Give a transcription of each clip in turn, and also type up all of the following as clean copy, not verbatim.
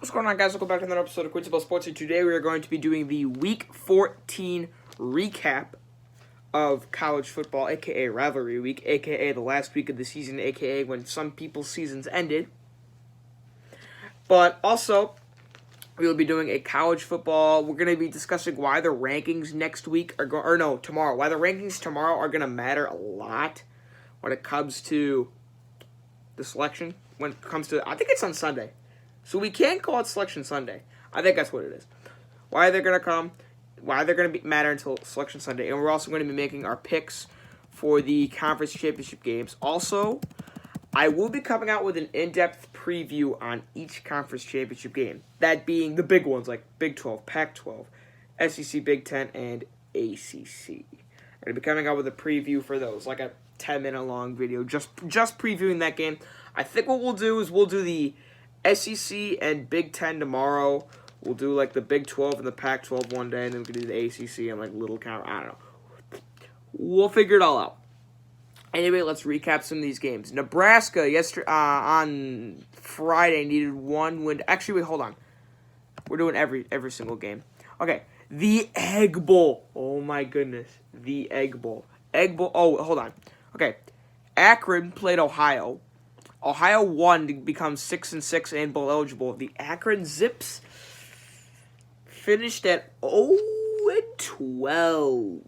What's going on, guys? Welcome back to another episode of Quincy Ball Sports. And today we are going to be doing the Week 14 recap of college football, aka Rivalry Week, aka the last week of the season, aka when some people's seasons ended. But also, we will be doing a college football. We're going to be discussing why the rankings next week are tomorrow. Why the rankings tomorrow are going to matter a lot when it comes to the selection. When it comes to, I think it's on Sunday. So we can't call it Selection Sunday. I think that's what it is. Why they're going to come, why they're going to matter until Selection Sunday. And we're also going to be making our picks for the conference championship games. Also, I will be coming out with an in-depth preview on each conference championship game. That being the big ones like Big 12, Pac-12, SEC, Big 10, and ACC. I'm going to be coming out with a preview for those, like a 10-minute long video, just previewing that game. I think what we'll do is we'll do the SEC and Big 10 tomorrow. We'll do like the Big 12 and the Pac-12 one day, and then we can do the ACC and like little count. I don't know. We'll figure it all out. Anyway, let's recap some of these games. Nebraska on Friday needed one win. Actually, wait, hold on. We're doing every single game. Okay, the Egg Bowl. Oh my goodness, the Egg Bowl. Egg Bowl. Oh, hold on. Okay, Akron played Ohio. Ohio won to become 6-6 and bowl eligible. The Akron Zips finished at 0-12.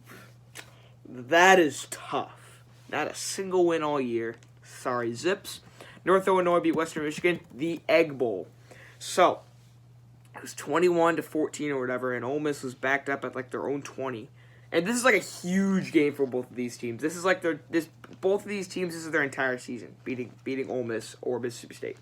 That is tough. Not a single win all year. Sorry, Zips. North Illinois beat Western Michigan. The Egg Bowl. So it was 21-14 or whatever, and Ole Miss was backed up at like their own 20. And this is like a huge game for both of these teams. This is like both of these teams. This is their entire season, beating Ole Miss or Mississippi State.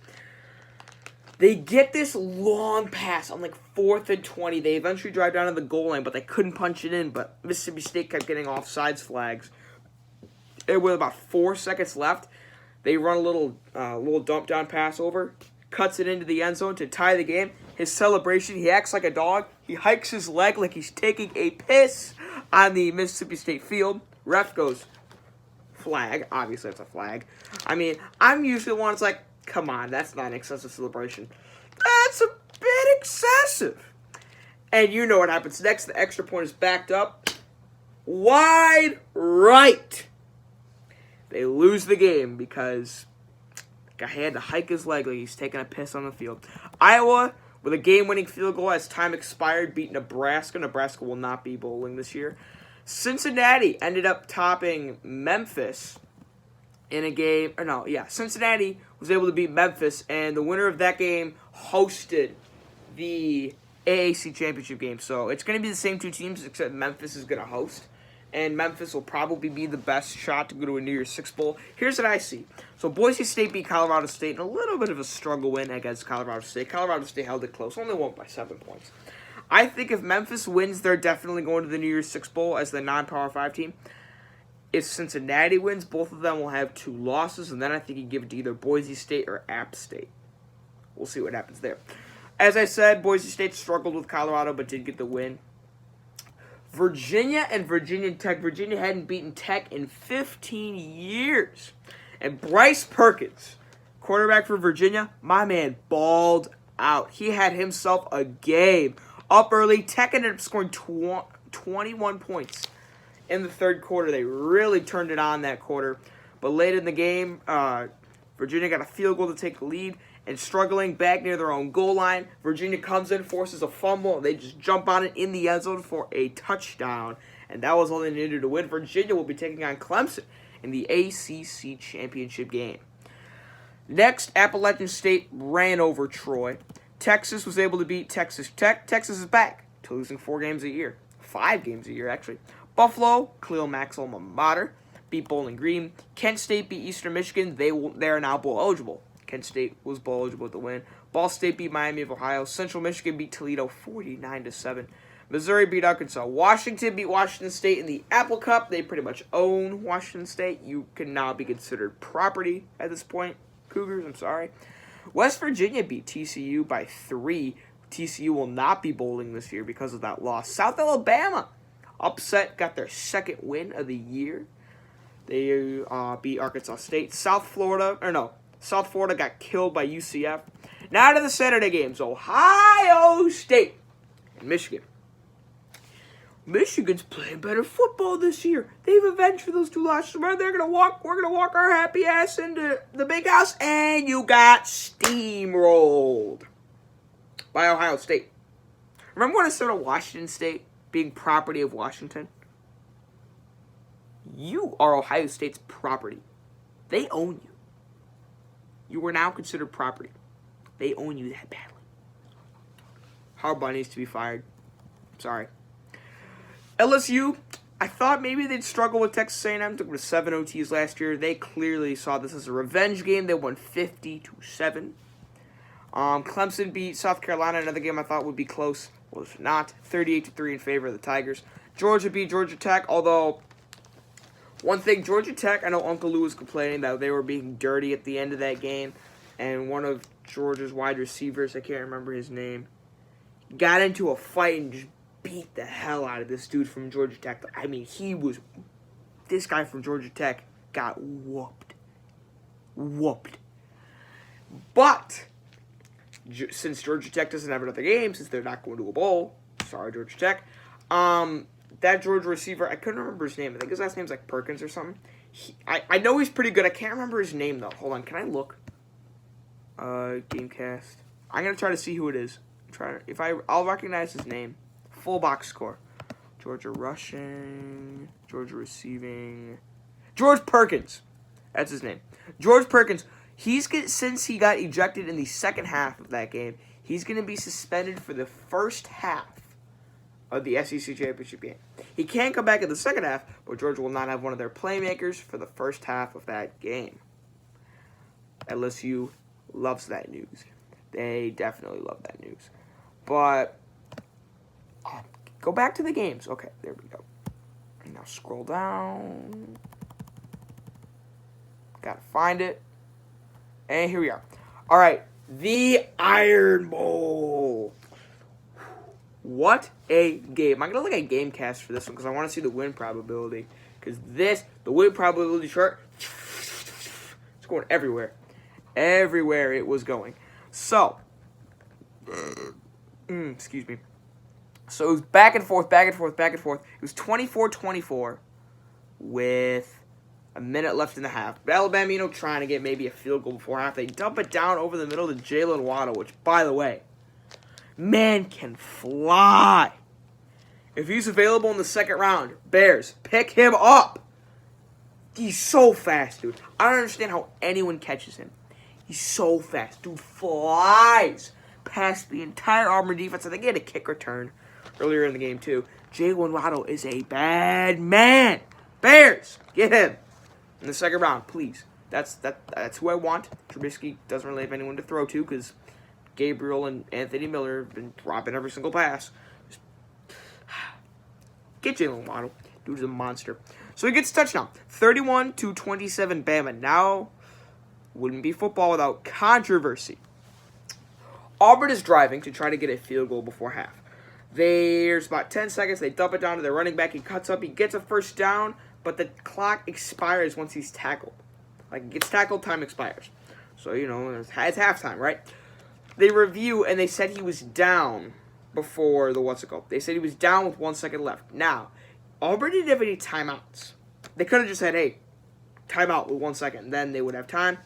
They get this long pass on like 4th and 20. They eventually drive down to the goal line, but they couldn't punch it in. But Mississippi State kept getting offsides flags. And with about 4 seconds left, they run a little dump down pass over, cuts it into the end zone to tie the game. His celebration, he acts like a dog. He hikes his leg like he's taking a piss on the Mississippi State field. Ref goes, flag. Obviously, it's a flag. I mean, I'm usually the one that's like, come on, that's not an excessive celebration. That's a bit excessive. And you know what happens next. The extra point is backed up. Wide right. They lose the game because the guy had to hike his leg like he's taking a piss on the field. Iowa, with a game-winning field goal as time expired, beat Nebraska. Nebraska will not be bowling this year. Cincinnati ended up topping Memphis in a game. Cincinnati was able to beat Memphis, and the winner of that game hosted the AAC championship game. So it's going to be the same two teams, except Memphis is going to host. And Memphis will probably be the best shot to go to a New Year's Six Bowl. Here's what I see. So Boise State beat Colorado State in a little bit of a struggle win against Colorado State. Colorado State held it close, only won by 7 points. I think if Memphis wins, they're definitely going to the New Year's Six Bowl as the non-Power 5 team. If Cincinnati wins, both of them will have 2 losses, and then I think you give it to either Boise State or App State. We'll see what happens there. As I said, Boise State struggled with Colorado but did get the win. Virginia and Virginia Tech. Virginia hadn't beaten Tech in 15 years. And Bryce Perkins, quarterback for Virginia, my man balled out. He had himself a game. Up early, Tech ended up scoring 21 points in the third quarter. They really turned it on that quarter. But late in the game, Virginia got a field goal to take the lead. And struggling back near their own goal line, Virginia comes in, forces a fumble, and they just jump on it in the end zone for a touchdown. And that was all they needed to win. Virginia will be taking on Clemson in the ACC championship game. Next, Appalachian State ran over Troy. Texas was able to beat Texas Tech. Texas is back to losing 4 games a year. 5 games a year, actually. Buffalo, Khalil Mack's alma mater, beat Bowling Green. Kent State beat Eastern Michigan. They are now bowl eligible. Kent State was bowl eligible with the win. Ball State beat Miami of Ohio. Central Michigan beat Toledo 49-7. Missouri beat Arkansas. Washington beat Washington State in the Apple Cup. They pretty much own Washington State. You can now be considered property at this point. Cougars, I'm sorry. West Virginia beat TCU by 3. TCU will not be bowling this year because of that loss. South Alabama got their 2nd win of the year. They beat Arkansas State. South Florida got killed by UCF. Now to the Saturday games. Ohio State and Michigan. Michigan's playing better football this year. They've avenged for those 2 losses. We're gonna walk our happy ass into the big house, and you got steamrolled by Ohio State. Remember when I started Washington State being property of Washington? You are Ohio State's property. They own you. You are now considered property. They own you that badly. Harbaugh needs to be fired. Sorry. LSU, I thought maybe they'd struggle with Texas A&M. Took them to 7 OTs last year. They clearly saw this as a revenge game. They won 50-7. Clemson beat South Carolina. Another game I thought would be close. Was not. 38-3 in favor of the Tigers. Georgia beat Georgia Tech. Although, one thing, Georgia Tech, I know Uncle Lou was complaining that they were being dirty at the end of that game. And one of Georgia's wide receivers, I can't remember his name, got into a fight and just beat the hell out of this dude from Georgia Tech. I mean, this guy from Georgia Tech got whooped. But, since Georgia Tech doesn't have another game, since they're not going to a bowl, sorry, Georgia Tech, that Georgia receiver, I couldn't remember his name. I think his last name's like Perkins or something. I know he's pretty good. I can't remember his name, though. Hold on, can I look? Gamecast. I'm going to try to see who it is. I'll recognize his name. Full box score. Georgia rushing. Georgia receiving. George Perkins. That's his name. George Perkins. Since he got ejected in the second half of that game, he's going to be suspended for the first half of the SEC championship game. He can't come back in the second half, but Georgia will not have one of their playmakers for the first half of that game. LSU loves that news. They definitely love that news. But go back to the games. Okay, there we go. And now scroll down. Gotta find it. And here we are. All right, the Iron Bowl. What a game. I'm going to look at Gamecast for this one because I want to see the win probability. Because the win probability chart, it's going everywhere. Everywhere it was going. So, excuse me. So it was back and forth. It was 24-24 with a minute left in the half. But Alabama, trying to get maybe a field goal before half. They dump it down over the middle to Jalen Waddle, which, by the way, man can fly. If he's available in the second round, Bears, pick him up. He's so fast, dude. I don't understand how anyone catches him. He's so fast. Dude flies past the entire Auburn defense. I think he had a kick return earlier in the game, too. Jalen Waddle is a bad man. Bears, get him in the second round, please. That's who I want. Trubisky doesn't really have anyone to throw to because Gabriel and Anthony Miller have been dropping every single pass. Just get Jalen Waddle. Dude's a monster. So he gets a touchdown. 31-27 Bama. Now, wouldn't be football without controversy. Auburn is driving to try to get a field goal before half. There's about 10 seconds. They dump it down to their running back. He cuts up. He gets a first down, but the clock expires once he's tackled. Like, gets tackled, time expires. So, it's halftime, right? They review, and they said he was down before the They said he was down with 1 second left. Now, Auburn didn't have any timeouts. They could have just said, hey, timeout with 1 second. Then they would have time.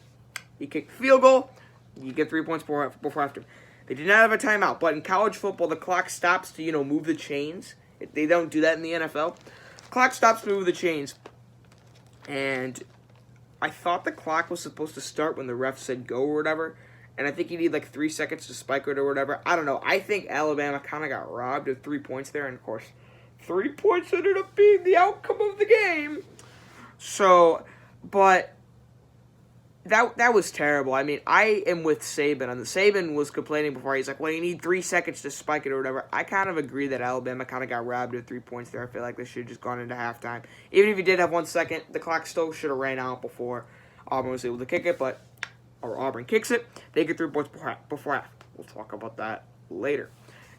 He kicked the field goal. You get 3 points before after. They did not have a timeout. But in college football, the clock stops to, move the chains. They don't do that in the NFL. Clock stops to move the chains. And I thought the clock was supposed to start when the ref said go or whatever. And I think you need 3 seconds to spike it or whatever. I don't know. I think Alabama kind of got robbed of 3 points there. And, of course, 3 points ended up being the outcome of the game. So, but that was terrible. I mean, I am with Saban. And Saban was complaining before. He's like, well, you need 3 seconds to spike it or whatever. I kind of agree that Alabama kind of got robbed of 3 points there. I feel like they should have just gone into halftime. Even if you did have 1 second, the clock still should have ran out before Auburn was able to kick it. But Auburn kicks it. They get 3 points before half. We'll talk about that later.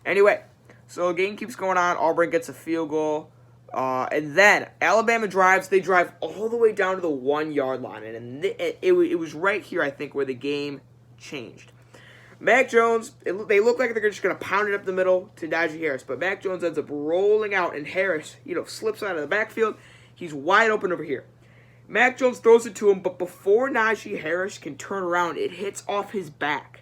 Anyway, so the game keeps going on. Auburn gets a field goal. And then Alabama drives. They drive all the way down to the 1 yard line. And it was right here, I think, where the game changed. Mac Jones, they look like they're just going to pound it up the middle to Najee Harris, but Mac Jones ends up rolling out, and Harris, slips out of the backfield. He's wide open over here. Mac Jones throws it to him, but before Najee Harris can turn around, it hits off his back.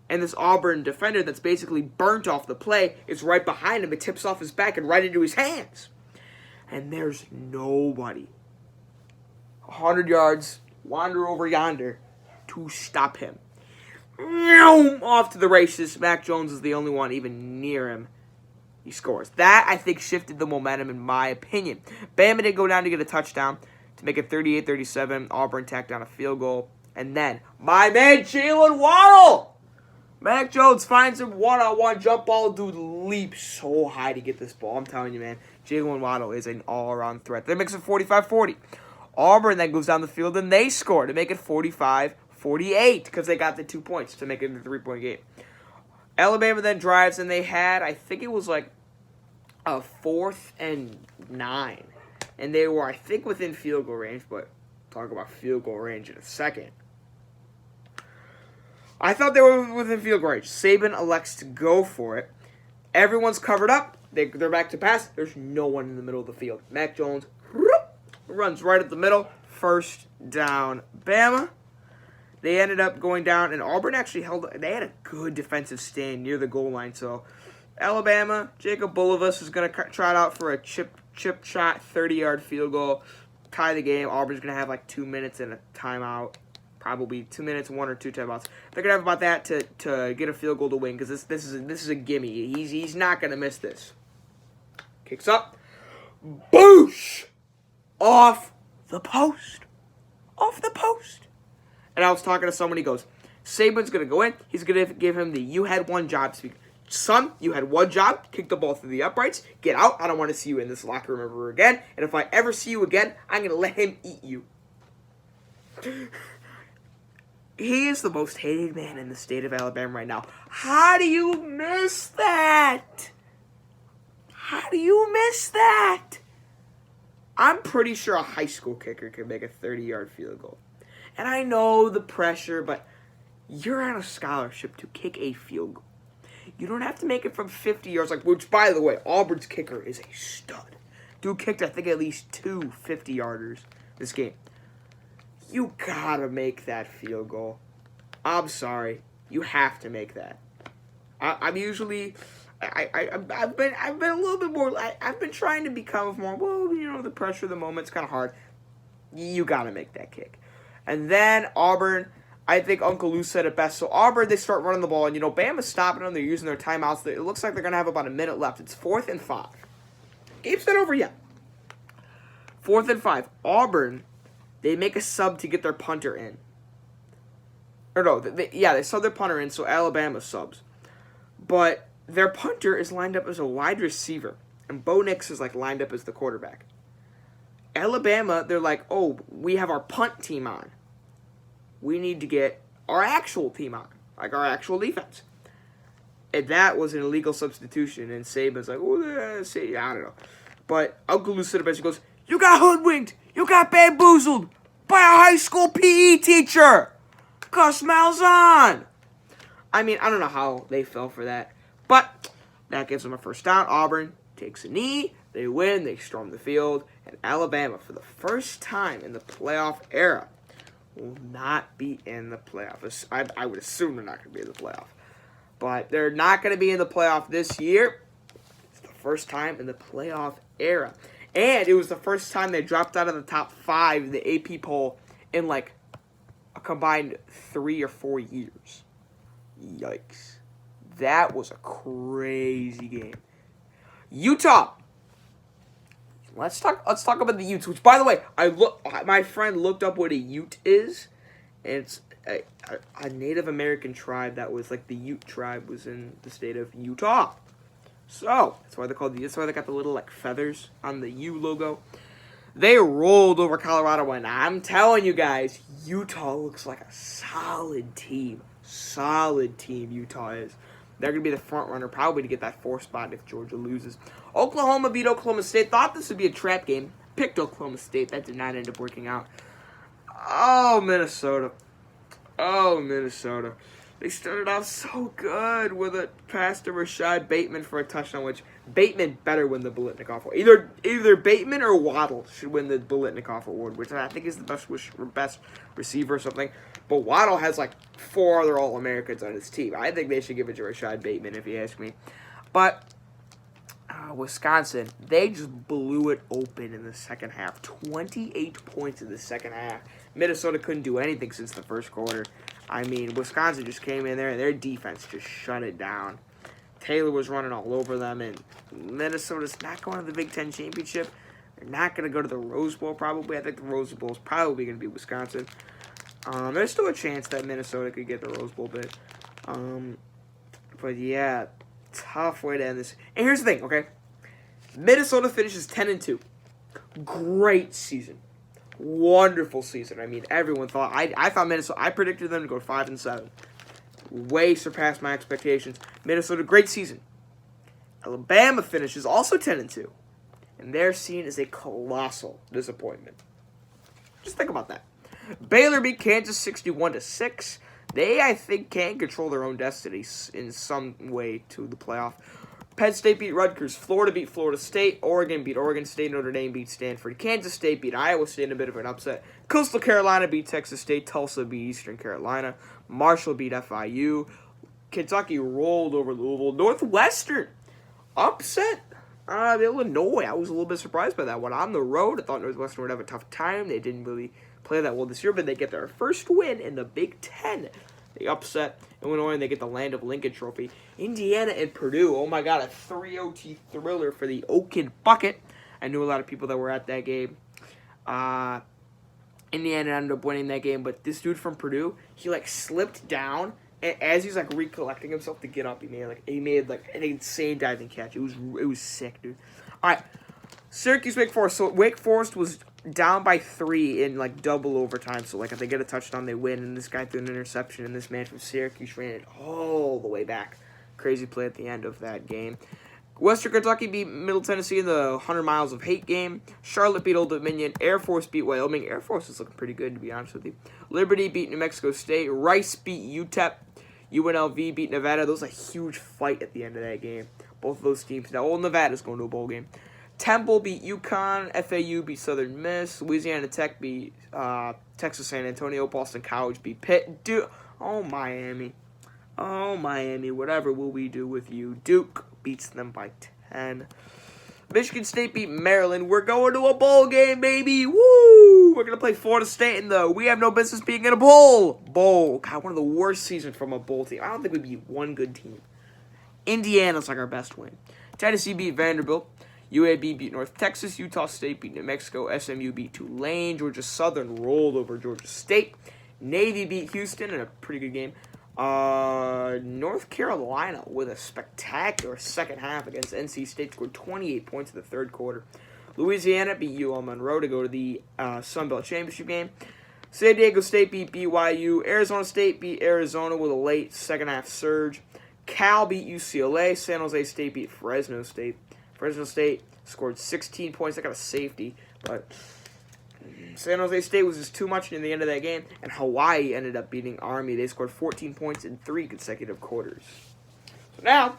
And this Auburn defender that's basically burnt off the play is right behind him. It tips off his back and right into his hands. And there's nobody 100 yards, wander over yonder, to stop him. Off to the races. Mac Jones is the only one even near him. He scores. That, I think, shifted the momentum in my opinion. Bama did go down to get a touchdown to make it 38-37. Auburn tacked down a field goal. And then, my man, Jalen Waddle! Mac Jones finds him one-on-one jump ball. Dude leaps so high to get this ball. I'm telling you, man, Jalen Waddle is an all-around threat. That makes it 45-40. Auburn then goes down the field and they score to make it 45-48 because they got the 2 points to make it a 3-point game. Alabama then drives and they had, I think it was like a 4th and 9. And they were, I think, within field goal range, but talk about field goal range in a second. I thought they were within field goal range. Saban elects to go for it. Everyone's covered up. They're back to pass. There's no one in the middle of the field. Mac Jones runs right up the middle. First down, Bama. They ended up going down, and Auburn actually they had a good defensive stand near the goal line. So, Alabama, Jacob Bulovas is going to try it out for a chip shot, 30-yard field goal, tie the game. Auburn's going to have like 2 minutes and a timeout. Probably 2 minutes, 1 or 2 timeouts. They're going to have about that to get a field goal to win because this is a gimme. He's not going to miss this. Kicks up. Boosh! Off the post. Off the post. And I was talking to someone, he goes, Saban's going to go in. He's going to give him the you had one job speak. Son, you had one job. Kick the ball through the uprights. Get out. I don't want to see you in this locker room ever again. And if I ever see you again, I'm going to let him eat you. He is the most hated man in the state of Alabama right now. How do you miss that? How do you miss that? I'm pretty sure a high school kicker can make a 30-yard field goal. And I know the pressure, but you're on a scholarship to kick a field goal. You don't have to make it from 50 yards, which, by the way, Auburn's kicker is a stud. Dude kicked, I think, at least 2 50-yarders this game. You gotta make that field goal. I'm sorry. You have to make that. I've been a little bit more, I've been trying to become more, the pressure of the moment's kind of hard. You gotta make that kick. And then Auburn, I think Uncle Lou said it best. So Auburn, they start running the ball, and Bama's stopping them. They're using their timeouts. It looks like they're gonna have about a minute left. It's 4th and 5. Game's not over yet. 4th and 5. Auburn, they make a sub to get their punter in. Or no, they sub their punter in, so Alabama subs. But their punter is lined up as a wide receiver, and Bo Nix is lined up as the quarterback. Alabama, they're like, oh, we have our punt team on. We need to get our actual team on, our actual defense. And that was an illegal substitution, and Saban's like, I don't know. But Uncle Lou stood up and he goes, you got hoodwinked, you got bamboozled by a high school PE teacher. Gus Malzahn. I mean, I don't know how they fell for that. But that gives them a first down. Auburn takes a knee. They win. They storm the field. And Alabama, for the first time in the playoff era, will not be in the playoff. I would assume they're not going to be in the playoff. But they're not going to be in the playoff this year. It's the first time in the playoff era. And it was the first time they dropped out of the top 5 in the AP poll in a combined 3 or 4 years. Yikes. That was a crazy game. Utah. Let's talk about the Utes, which, by the way, my friend looked up what a Ute is, and it's a Native American tribe that was the Ute tribe was in the state of Utah. So that's why that's why they got the little feathers on the U logo. They rolled over Colorado, and I'm telling you guys, Utah looks like a solid team. Solid team Utah is. They're going to be the front runner probably to get that 4th spot if Georgia loses. Oklahoma beat Oklahoma State. Thought this would be a trap game. Picked Oklahoma State. That did not end up working out. Oh, Minnesota. They started off so good with a pass to Rashad Bateman for a touchdown, which Bateman better win the Biletnikoff Award. Either Bateman or Waddle should win the Biletnikoff Award, which I think is the best receiver or something. But Waddle has like 4 other All-Americans on his team. I think they should give it to Rashad Bateman, if you ask me. But Wisconsin, they just blew it open in the second half. 28 points in the second half. Minnesota couldn't do anything since the first quarter. I mean, Wisconsin just came in there and their defense just shut it down. Taylor was running all over them, and Minnesota's not going to the Big Ten Championship. They're not going to go to the Rose Bowl, probably. I think the Rose Bowl is probably going to be Wisconsin. There's still a chance that Minnesota could get the Rose Bowl bid. But yeah, tough way to end this. And here's the thing, okay? Minnesota finishes 10-2. Great season. Wonderful season. I mean, everyone thought I thought Minnesota. I predicted them to go 5-7. Way surpassed my expectations. Minnesota, great season. Alabama finishes also 10-2, and they're seen as a colossal disappointment. Just think about that. Baylor beat Kansas 61-6. They, I think, can control their own destiny in some way to the playoff. Penn State beat Rutgers. Florida beat Florida State. Oregon beat Oregon State. Notre Dame beat Stanford. Kansas State beat Iowa State in a bit of an upset. Coastal Carolina beat Texas State. Tulsa beat Eastern Carolina. Marshall beat FIU. Kentucky rolled over Louisville. Northwestern upset Illinois. I was a little bit surprised by that one. On the road, I thought Northwestern would have a tough time. They didn't really play that well this year, but they get their first win in the Big Ten. They upset Illinois, and they get the Land of Lincoln trophy. Indiana and Purdue, oh my God, a 3 OT thriller for the Oaken Bucket. I knew a lot of people that were at that game. Indiana ended up winning that game, but this dude from Purdue, he like slipped down, and as he's like recollecting himself to get up, he made an insane diving catch. It was sick, dude. All right, Syracuse, Wake Forest. So Wake Forest was down by 3 in like double overtime. So like if they get a touchdown, they win. And this guy threw an interception, and this man from Syracuse ran it all the way back. Crazy play at the end of that game. Western Kentucky beat Middle Tennessee in the 100 Miles of Hate game. Charlotte beat Old Dominion. Air Force beat Wyoming. Air Force is looking pretty good, to be honest with you. Liberty beat New Mexico State. Rice beat UTEP. UNLV beat Nevada. There was a huge fight at the end of that game. Both of those teams. Now, Old Nevada's going to a bowl game. Temple beat UConn. FAU beat Southern Miss. Louisiana Tech beat Texas San Antonio. Boston College beat Pitt. Miami. Oh, Miami. Whatever will we do with you? Duke beats them by 10. Michigan State beat Maryland. We're going to a bowl game, baby. Woo! We're going to play Florida State in the We Have No Business Being in a Bowl. God, one of the worst seasons from a bowl team. I don't think we beat one good team. Indiana's like our best win. Tennessee beat Vanderbilt. UAB beat North Texas. Utah State beat New Mexico. SMU beat Tulane. Georgia Southern rolled over Georgia State. Navy beat Houston in a pretty good game. North Carolina with a spectacular second half against NC State, scored 28 points in the third quarter. Louisiana beat UL Monroe to go to the Sun Belt Championship game. San Diego State beat BYU. Arizona State beat Arizona with a late second half surge. Cal beat UCLA. San Jose State beat Fresno State. Fresno State scored 16 points. They got a safety, but San Jose State was just too much in the end of that game, and Hawaii ended up beating Army. They scored 14 points in 3 consecutive quarters. So now,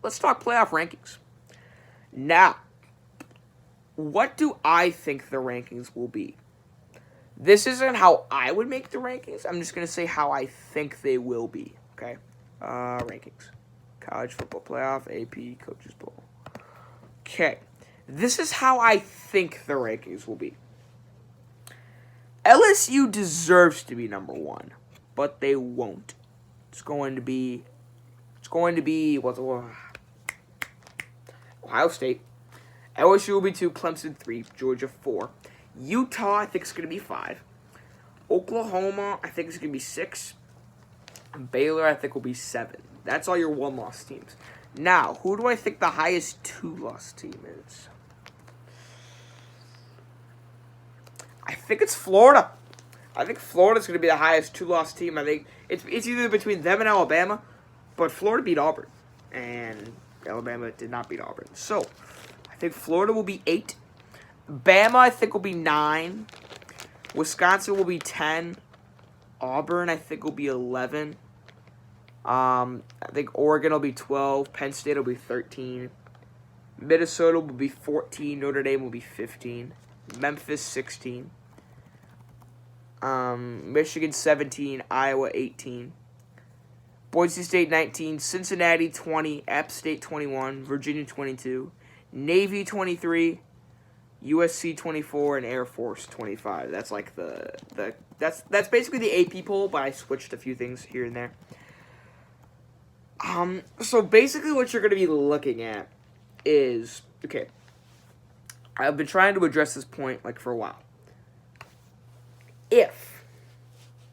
let's talk playoff rankings. Now, what do I think the rankings will be? This isn't how I would make the rankings. I'm just going to say how I think they will be, okay? Rankings. College Football Playoff, AP, Coaches Bowl. Okay. This is how I think the rankings will be. LSU deserves to be number 1, but they won't. It's going to be Ohio State. LSU will be 2, Clemson 3, Georgia 4. Utah, I think, is going to be 5. Oklahoma, I think, is going to be 6. Baylor, I think, will be 7. That's all your 1-loss teams. Now, who do I think the highest 2-loss team is? I think it's Florida. I think Florida's going to be the highest 2-loss team. I think it's either between them and Alabama, but Florida beat Auburn, and Alabama did not beat Auburn. So, I think Florida will be 8. Bama, I think, will be 9. Wisconsin will be 10. Auburn, I think, will be 11. I think Oregon will be 12. Penn State will be 13. Minnesota will be 14. Notre Dame will be 15. Memphis 16. Michigan 17. Iowa 18. Boise State 19. Cincinnati 20. App State 21. Virginia 22. Navy 23. USC 24 and Air Force 25. That's like that's basically the AP poll, but I switched a few things here and there. So basically what you're going to be looking at is, okay, I've been trying to address this point like for a while. If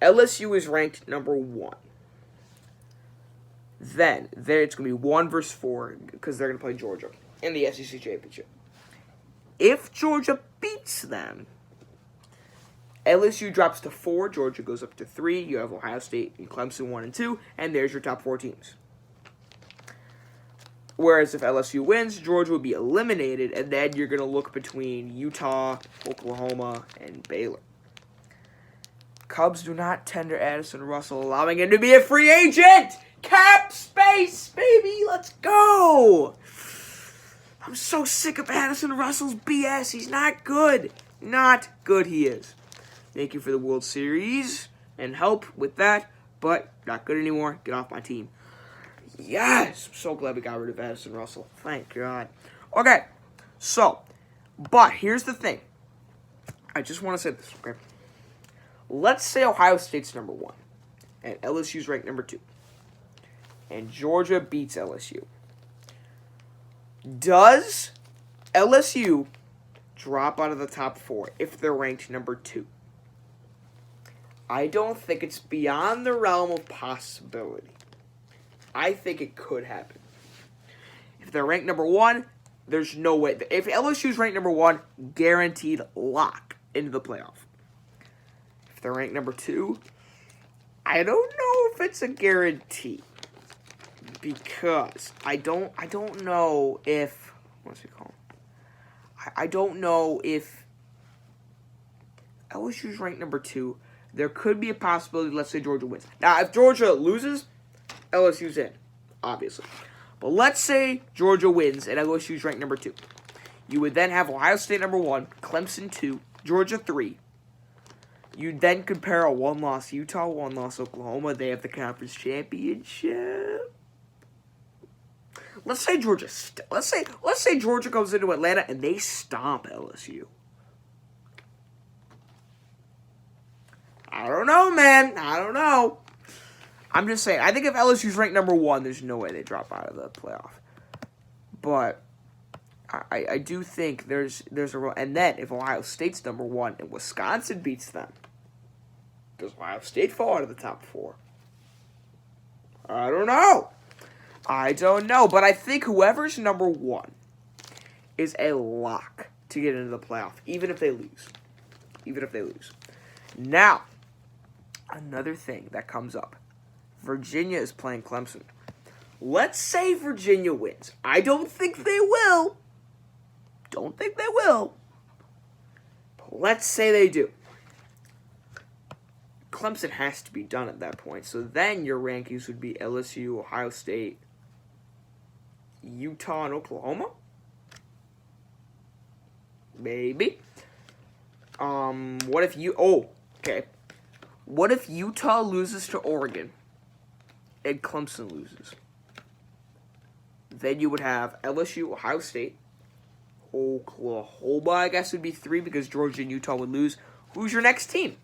LSU is ranked number 1, then it's going to be 1 versus 4 because they're going to play Georgia in the SEC Championship. If Georgia beats them, LSU drops to 4, Georgia goes up to 3, you have Ohio State and Clemson 1 and 2, and there's your top 4 teams. Whereas if LSU wins, Georgia would be eliminated, and then you're going to look between Utah, Oklahoma, and Baylor. Cubs do not tender Addison Russell, allowing him to be a free agent! Cap space, baby! Let's go! I'm so sick of Addison Russell's BS. He's not good. Not good he is. Thank you for the World Series and help with that, but not good anymore. Get off my team. Yes! I'm so glad we got rid of Addison Russell. Thank God. Okay, so, but here's the thing. I just want to say this, okay? Let's say Ohio State's number 1, and LSU's ranked number 2, and Georgia beats LSU. Does LSU drop out of the top 4 if they're ranked number 2? I don't think it's beyond the realm of possibility. I think it could happen. If they're ranked number 1, there's no way. If LSU's ranked number 1, guaranteed lock into the playoff. If they're ranked number 2, I don't know if it's a guarantee. Because I don't know if, what's it called? I don't know if LSU's ranked number 2. There could be a possibility, let's say Georgia wins. Now, if Georgia loses, LSU's in, obviously. But let's say Georgia wins and LSU's ranked number 2. You would then have Ohio State number 1, Clemson 2, Georgia 3. You'd then compare a 1-loss Utah, 1-loss Oklahoma. They have the conference championship. Let's say Georgia. Let's say Georgia comes into Atlanta and they stomp LSU. I don't know, man. I don't know. I'm just saying. I think if LSU's ranked number 1, there's no way they drop out of the playoff. But I do think there's a, and then if Ohio State's number 1 and Wisconsin beats them, does Ohio State fall out of the top 4? I don't know. But I think whoever's number 1 is a lock to get into the playoff, even if they lose. Now, another thing that comes up. Virginia is playing Clemson. Let's say Virginia wins. I don't think they will. But let's say they do. Clemson has to be done at that point. So then your rankings would be LSU, Ohio State, Utah, and Oklahoma? Maybe. What if Utah loses to Oregon and Clemson loses? Then you would have LSU, Ohio State, Oklahoma, I guess would be 3 because Georgia and Utah would lose. Who's your next team?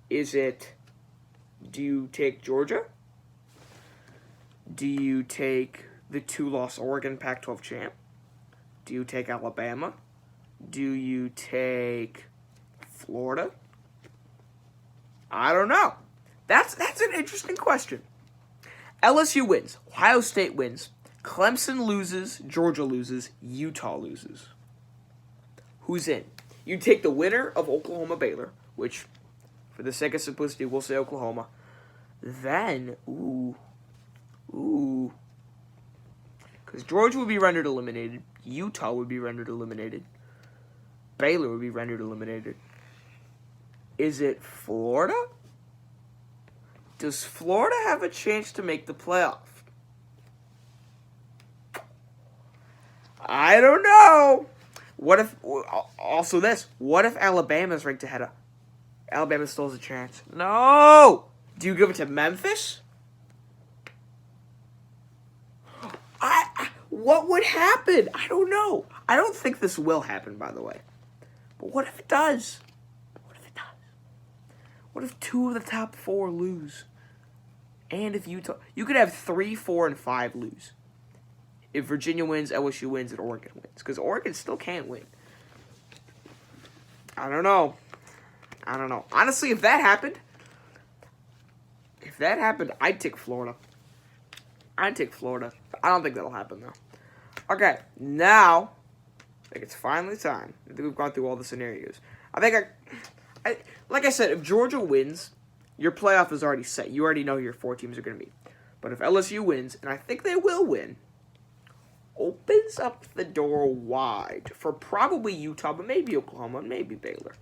Do you take Georgia? Do you take the 2-loss Oregon Pac-12 champ? Do you take Alabama? Do you take Florida? I don't know. That's an interesting question. LSU wins. Ohio State wins. Clemson loses. Georgia loses. Utah loses. Who's in? You take the winner of Oklahoma-Baylor, which, for the sake of simplicity, we'll say Oklahoma. Then, because Georgia would be rendered eliminated. Utah would be rendered eliminated. Baylor would be rendered eliminated. Is it Florida? Does Florida have a chance to make the playoff? I don't know. What if, also this, what if Alabama's ranked ahead of, Alabama still has a chance? No! Do you give it to Memphis? What would happen? I don't know. I don't think this will happen, by the way. But what if it does? What if it does? What if 2 of the top 4 lose? And if Utah... You could have 3, 4, and 5 lose. If Virginia wins, LSU wins, and Oregon wins. Because Oregon still can't win. I don't know. Honestly, if that happened, I'd take Florida. I don't think that'll happen, though. Okay, now, I think it's finally time. I think we've gone through all the scenarios. Like I said, if Georgia wins, your playoff is already set. You already know who your 4 teams are going to be. But if LSU wins, and I think they will win, opens up the door wide for probably Utah, but maybe Oklahoma, maybe Baylor.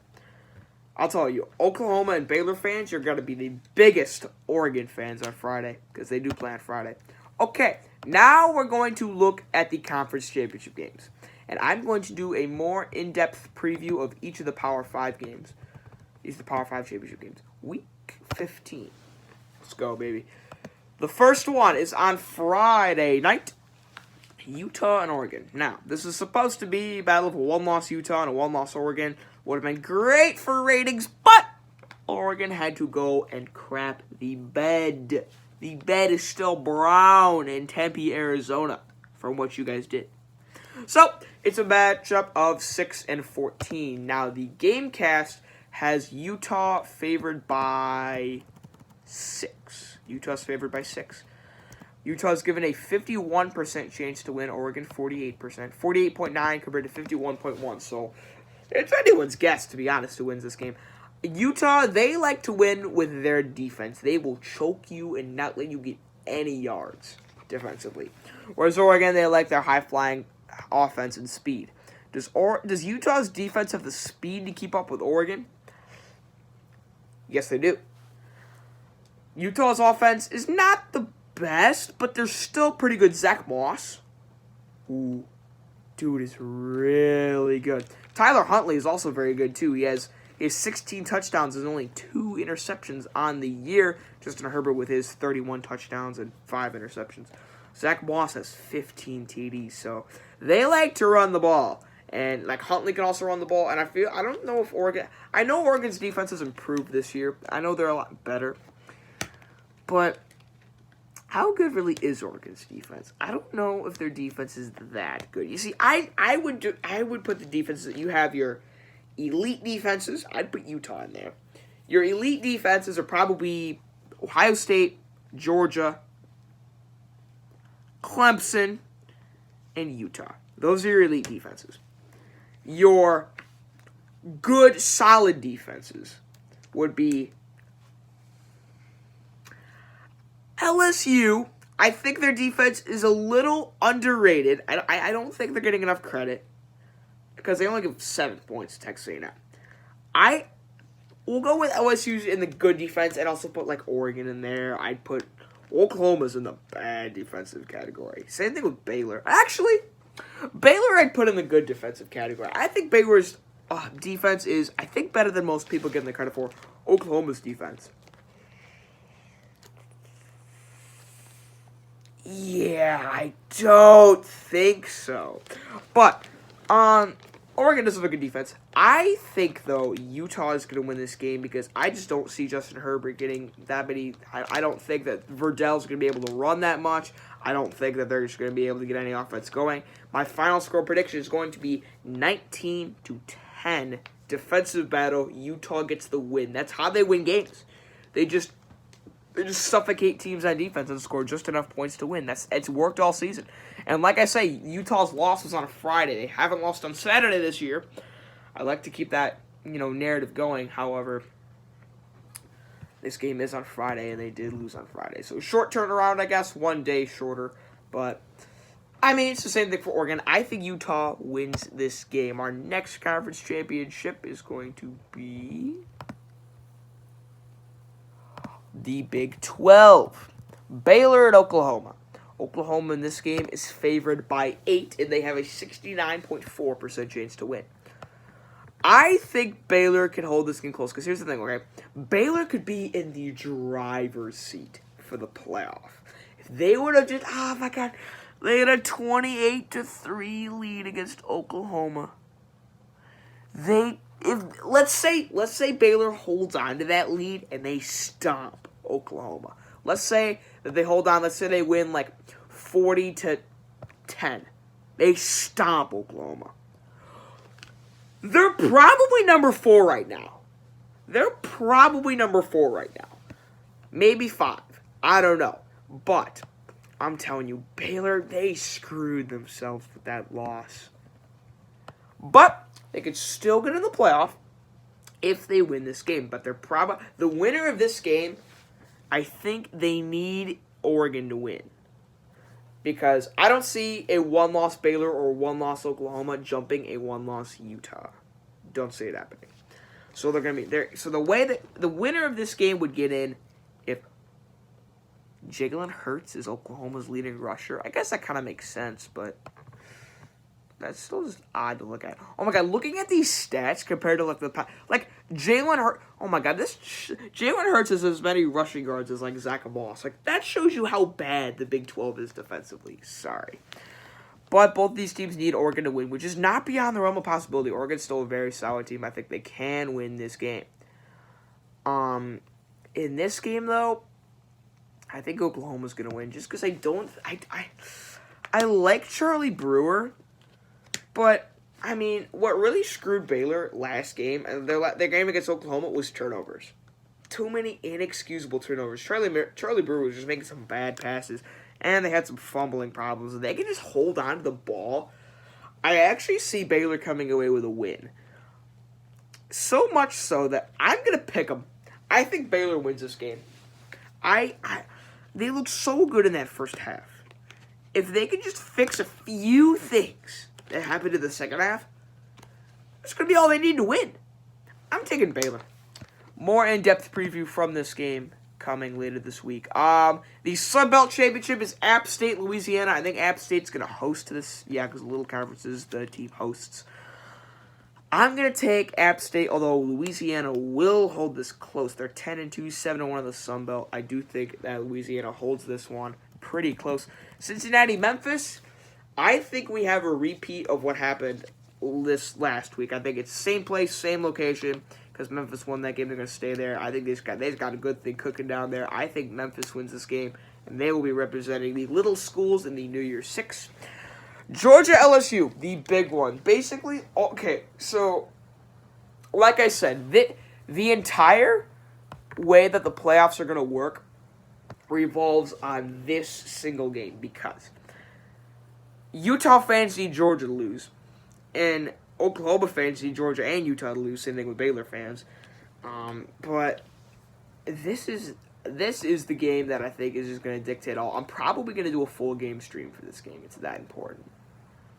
I'll tell you, Oklahoma and Baylor fans, you're going to be the biggest Oregon fans on Friday, because they do play on Friday. Okay, now we're going to look at the conference championship games. And I'm going to do a more in-depth preview of each of the Power 5 games. These are the Power 5 championship games. Week 15. Let's go, baby. The first one is on Friday night. Utah and Oregon. Now, this is supposed to be a battle of a 1-loss Utah and a 1-loss Oregon. Would have been great for ratings, but Oregon had to go and crap the bed. The bed is still brown in Tempe, Arizona, from what you guys did. So, it's a matchup of 6 and 14. Now, the GameCast has Utah favored by 6. Utah's favored by 6. Utah's given a 51% chance to win, Oregon 48%. 48.9 compared to 51.1. So, it's anyone's guess, to be honest, who wins this game. Utah, they like to win with their defense. They will choke you and not let you get any yards defensively. Whereas Oregon, they like their high-flying offense and speed. Does Utah's defense have the speed to keep up with Oregon? Yes, they do. Utah's offense is not the best, but they're still pretty good. Zach Moss, ooh, dude is really good. Tyler Huntley is also very good, too. He has 16 touchdowns and only 2 interceptions on the year. Justin Herbert with his 31 touchdowns and 5 interceptions. Zach Moss has 15 TDs, so they like to run the ball. And, like, Huntley can also run the ball. And I don't know if Oregon... I know Oregon's defense has improved this year. I know they're a lot better. But how good really is Oregon's defense? I don't know if their defense is that good. You see, I would put the defenses that you have your elite defenses. I'd put Utah in there. Your elite defenses are probably Ohio State, Georgia, Clemson, and Utah. Those are your elite defenses. Your good, solid defenses would be LSU. I think their defense is a little underrated. I don't think they're getting enough credit because they only give 7 points to Texas A&M. We'll go with LSU's in the good defense and also put like Oregon in there. I'd put Oklahoma's in the bad defensive category. Same thing with Baylor. Actually, Baylor I'd put in the good defensive category. I think Baylor's defense is, I think, better than most people give them the credit for. Oklahoma's defense. Yeah, I don't think so. But, Oregon does have a good defense. I think, though, Utah is going to win this game because I just don't see Justin Herbert getting that many. I don't think that Verdell's going to be able to run that much. I don't think that they're just going to be able to get any offense going. My final score prediction is going to be 19-10. Defensive battle. Utah gets the win. That's how they win games. They just suffocate teams on defense and score just enough points to win. It's worked all season. And like I say, Utah's loss was on a Friday. They haven't lost on Saturday this year. I like to keep that, narrative going. However, this game is on Friday, and they did lose on Friday. So short turnaround, I guess, 1 day shorter. But, it's the same thing for Oregon. I think Utah wins this game. Our next conference championship is going to be the Big 12. Baylor and Oklahoma. Oklahoma in this game is favored by 8, and they have a 69.4% chance to win. I think Baylor can hold this game close, because here's the thing, okay? Baylor could be in the driver's seat for the playoff. If they would have just, oh my God, they had a 28-3 lead against Oklahoma. Let's say Baylor holds on to that lead and they stomp Oklahoma. Let's say that they hold on. Let's say they win like 40-10. They stomp Oklahoma. They're probably number 4 right now. Maybe 5. I don't know. But I'm telling you, Baylor, they screwed themselves with that loss. But they could still get in the playoff if they win this game. But the winner of this game, I think they need Oregon to win. Because I don't see a 1-loss Baylor or 1-loss Oklahoma jumping a 1-loss Utah. Don't see it happening. So they're gonna be there. So the way that the winner of this game would get in, if Jalen Hurts is Oklahoma's leading rusher, I guess that kind of makes sense, but that's still just odd to look at. Oh my God, looking at these stats compared to like Jalen Hurts. Oh my God, Jalen Hurts has as many rushing yards as like Zach Moss. Like that shows you how bad the Big 12 is defensively. Sorry, but both these teams need Oregon to win, which is not beyond the realm of possibility. Oregon's still a very solid team. I think they can win this game. In this game though, I think Oklahoma's gonna win just because I like Charlie Brewer. But, I mean, what really screwed Baylor last game, and their game against Oklahoma, was turnovers. Too many inexcusable turnovers. Charlie Brewer was just making some bad passes, and they had some fumbling problems. And they can just hold on to the ball. I actually see Baylor coming away with a win. So much so that I'm going to pick them. I think Baylor wins this game. They looked so good in that first half. If they can just fix a few things that happened in the second half, it's going to be all they need to win. I'm taking Baylor. More in-depth preview from this game coming later this week. The Sun Belt Championship is App State, Louisiana. I think App State's going to host this. Yeah, because Little Conferences, the team hosts. I'm going to take App State, although Louisiana will hold this close. They're 10-2, 7-1 in the Sun Belt. I do think that Louisiana holds this one pretty close. Cincinnati, Memphis. I think we have a repeat of what happened this last week. I think it's same place, same location, because Memphis won that game. They're going to stay there. I think they've got a good thing cooking down there. I think Memphis wins this game, and they will be representing the little schools in the New Year's Six. Georgia LSU, the big one. Basically, okay, so like I said, the entire way that the playoffs are going to work revolves on this single game, because Utah fans need Georgia to lose, and Oklahoma fans need Georgia and Utah to lose. Same thing with Baylor fans. But this is the game that I think is just going to dictate all. I'm probably going to do a full game stream for this game. It's that important.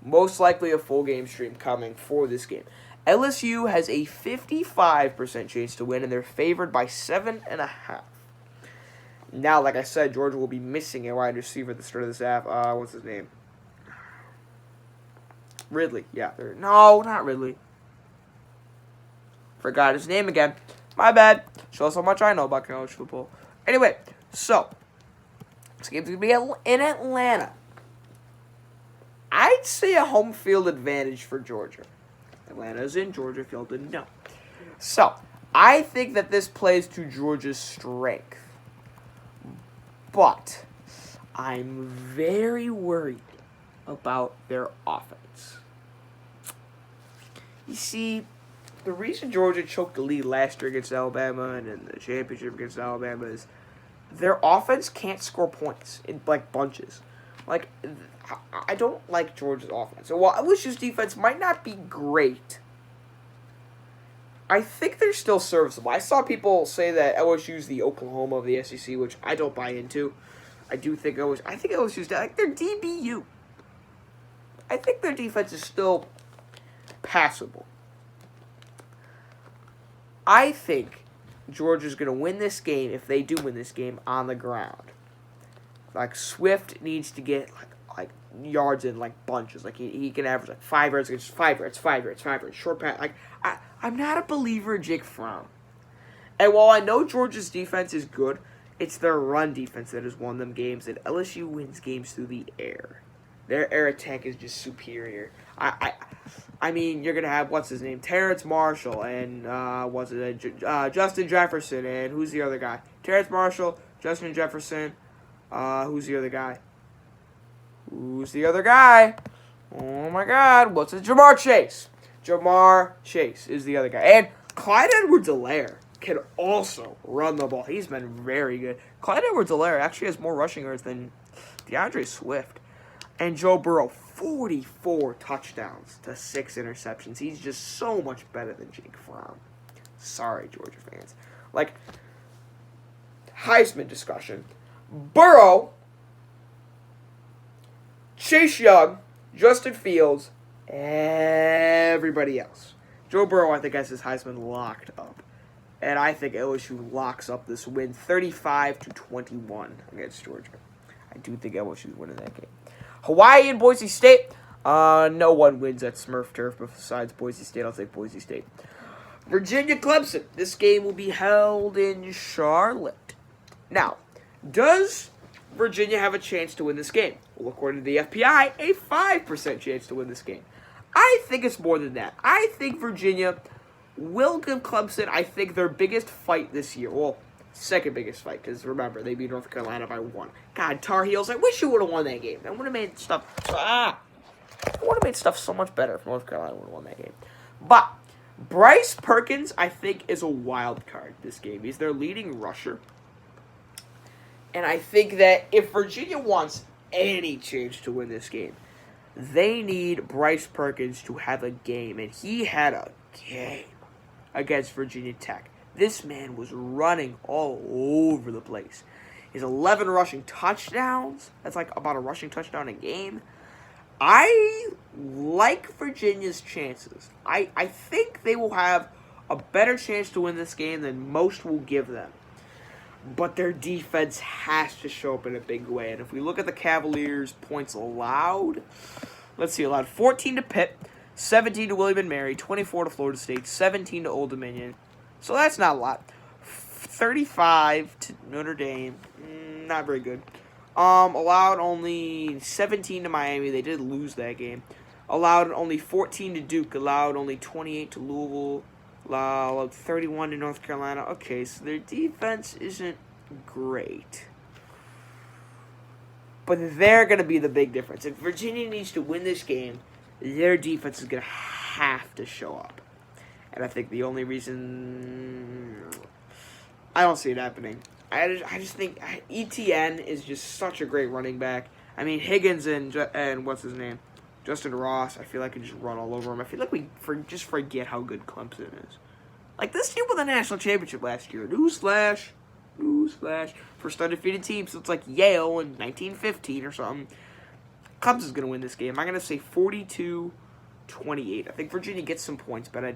Most likely a full game stream coming for this game. LSU has a 55% chance to win, and they're favored by 7.5. Now, like I said, Georgia will be missing a wide receiver at the start of this half. What's his name? Ridley. Yeah. No, not Ridley. Forgot his name again. My bad. Shows how much I know about college football. Anyway, so this game's going to be in Atlanta. I'd say a home field advantage for Georgia. Atlanta's in, Georgia field in, no. So, I think that this plays to Georgia's strength. But I'm very worried about their offense. You see, the reason Georgia choked the lead last year against Alabama and in the championship against Alabama is their offense can't score points in like bunches. Like, I don't like Georgia's offense. So while LSU's defense might not be great, I think they're still serviceable. I saw people say that LSU's the Oklahoma of the SEC, which I don't buy into. I think LSU's like they're DBU. I think their defense is still passable. I think Georgia's going to win this game, if they do win this game, on the ground. Like, Swift needs to get, like yards in, like, bunches. Like, he can average, like, 5 yards, just 5 yards, 5 yards, 5 yards, short pass. Like, I'm not a believer in Jake Fromm. And while I know Georgia's defense is good, it's their run defense that has won them games, and LSU wins games through the air. Their air attack is just superior. I mean, you're going to have, what's his name, Terrence Marshall, and, Justin Jefferson, and who's the other guy? Terrence Marshall, Justin Jefferson, who's the other guy? Who's the other guy? Oh, my God, what's it? Jamar Chase. Jamar Chase is the other guy. And Clyde Edwards-Helaire can also run the ball. He's been very good. Clyde Edwards-Helaire actually has more rushing yards than DeAndre Swift. And Joe Burrow, 44 touchdowns to 6 interceptions. He's just so much better than Jake Fromm. Sorry, Georgia fans. Like, Heisman discussion. Burrow, Chase Young, Justin Fields, everybody else. Joe Burrow, I think, has his Heisman locked up. And I think LSU locks up this win 35-21 against Georgia. I do think LSU's winning that game. Hawaii and Boise State. No one wins at Smurf Turf besides Boise State. I'll take Boise State. Virginia Clemson. This game will be held in Charlotte. Now, does Virginia have a chance to win this game? Well, according to the FPI, a 5% chance to win this game. I think it's more than that. I think Virginia will give Clemson, I think, their biggest fight this year. Well, second biggest fight, because remember, they beat North Carolina by 1. God, Tar Heels, I wish you would have won that game. That would have made stuff, so much better if North Carolina would have won that game. But Bryce Perkins, I think, is a wild card this game. He's their leading rusher. And I think that if Virginia wants any chance to win this game, they need Bryce Perkins to have a game. And he had a game against Virginia Tech. This man was running all over the place. His 11 rushing touchdowns. That's like about a rushing touchdown a game. I like Virginia's chances. I think they will have a better chance to win this game than most will give them. But their defense has to show up in a big way. And if we look at the Cavaliers' points allowed, let's see, allowed 14 to Pitt, 17 to William & Mary, 24 to Florida State, 17 to Old Dominion. So that's not a lot. 35 to Notre Dame, not very good. Allowed only 17 to Miami. They did lose that game. Allowed only 14 to Duke. Allowed only 28 to Louisville. Allowed 31 to North Carolina. Okay, so their defense isn't great. But they're going to be the big difference. If Virginia needs to win this game, their defense is going to have to show up. And I think the only reason I don't see it happening. I just think ETN is just such a great running back. I mean, Higgins and what's his name? Justin Ross, I feel like I can just run all over him. I feel like we just forget how good Clemson is. Like, this team won the national championship last year. Newsflash. First undefeated team since, like, Yale in 1915 or something. Clemson's going to win this game. I'm going to say 42-28. I think Virginia gets some points, but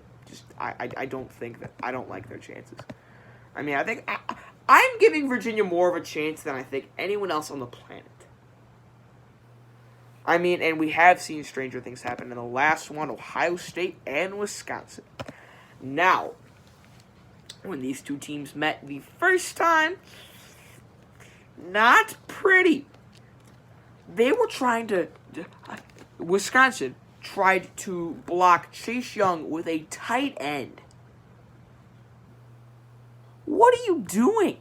I don't think that. I don't like their chances. I mean, I think I'm giving Virginia more of a chance than I think anyone else on the planet. I mean, and we have seen stranger things happen in the last one, Ohio State and Wisconsin. Now, when these two teams met the first time, not pretty. They were trying to... Wisconsin tried to block Chase Young with a tight end. What are you doing?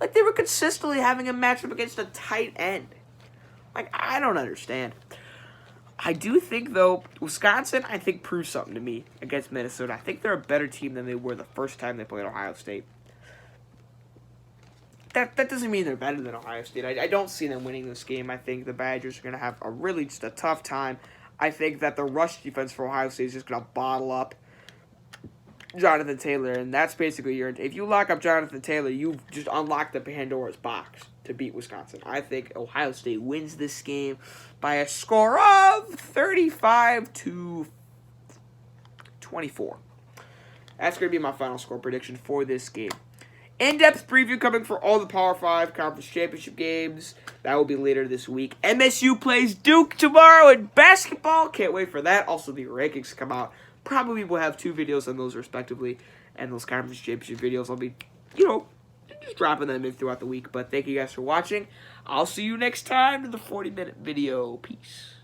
Like, they were consistently having a matchup against a tight end. Like, I don't understand. I do think, though, Wisconsin, I think, proved something to me against Minnesota. I think they're a better team than they were the first time they played Ohio State. That doesn't mean they're better than Ohio State. I don't see them winning this game. I think the Badgers are going to have just a tough time. I think that the rush defense for Ohio State is just going to bottle up Jonathan Taylor, and that's basically if you lock up Jonathan Taylor, you've just unlocked the Pandora's box to beat Wisconsin. I think Ohio State wins this game by a score of 35-24. That's going to be my final score prediction for this game. In-depth preview coming for all the Power 5 Conference Championship games. That will be later this week. MSU plays Duke tomorrow in basketball. Can't wait for that. Also, the rankings come out. Probably will have 2 videos on those respectively. And those Conference Championship videos, I'll be, just dropping them in throughout the week. But thank you guys for watching. I'll see you next time to the 40-minute video. Peace.